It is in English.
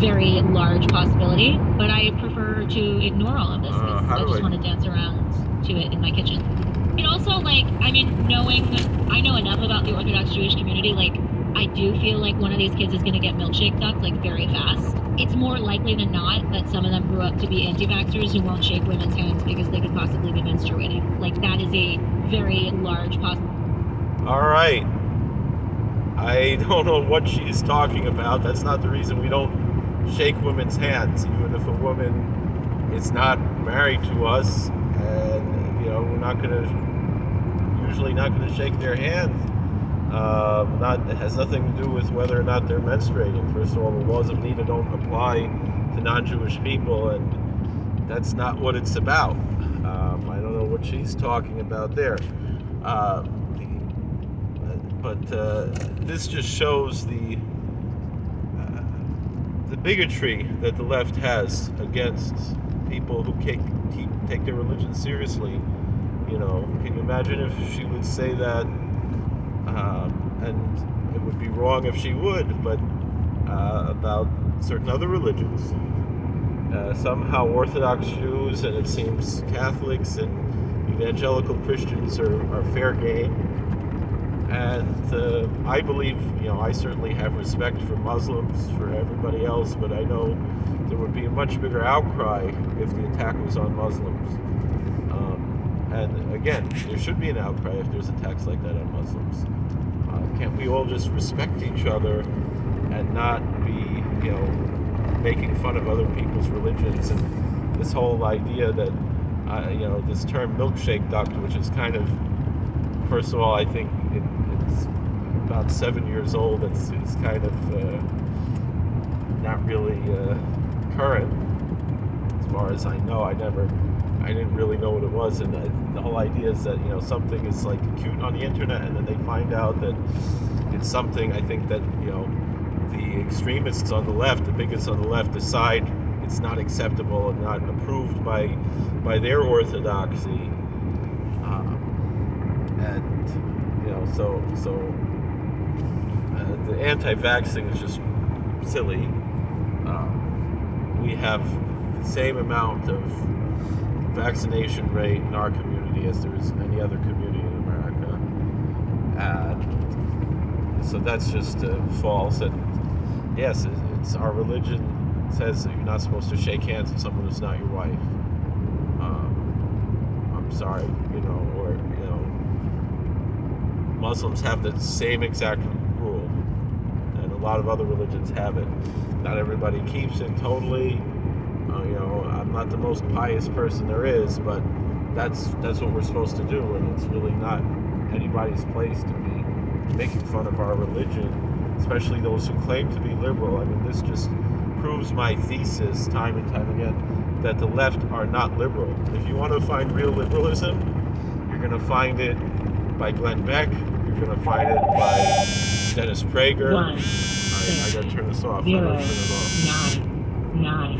very large possibility, but I prefer to ignore all of this because I just want to dance around to it in my kitchen. And also, like, I mean, I know enough about the Orthodox Jewish community, like, I do feel like one of these kids is going to get milkshake ducked, like, very fast. It's more likely than not that some of them grew up to be anti-vaxxers who won't shake women's hands because they could possibly be menstruating. Like, that is a very large possibility. All right. I don't know what she's talking about. That's not the reason we don't shake women's hands, even if a woman is not married to us, and we're usually not gonna shake their hand. It has nothing to do with whether or not they're menstruating. First of all, the laws of Nida don't apply to non-Jewish people, and that's not what it's about. I don't know what she's talking about there. But this just shows the bigotry that the left has against people who take their religion seriously. Can you imagine if she would say that? And it would be wrong if she would, but about certain other religions. Somehow Orthodox Jews, and it seems Catholics and evangelical Christians are fair game. And I believe, I certainly have respect for Muslims, for everybody else, but I know there would be a much bigger outcry if the attack was on Muslims. And again, there should be an outcry if there's attacks like that on Muslims. Can't we all just respect each other and not be, making fun of other people's religions? And this whole idea that, this term milkshake duct, which is kind of, first of all, I think it's about 7 years old. It's kind of not really current, as far as I know. I didn't really know what it was, and the whole idea is that something is like cute on the internet, and then they find out that it's something. I think that the extremists on the left, the bigots on the left, decide it's not acceptable and not approved by their orthodoxy. So the anti-vax thing is just silly. We have the same amount of vaccination rate in our community as there is in any other community in America, and so that's just false. And yes, it's our religion says that you're not supposed to shake hands with someone who's not your wife. I'm sorry, Muslims have the same exact rule, and a lot of other religions have it. Not everybody keeps it totally. I'm not the most pious person there is, but that's what we're supposed to do, and it's really not anybody's place to be making fun of our religion, especially those who claim to be liberal. I mean, this just proves my thesis time and time again that the left are not liberal. If you want to find real liberalism, you're going to find it by Glenn Beck. You're going to find it by Dennis Prager. I got to turn this off. 0, 9, 9.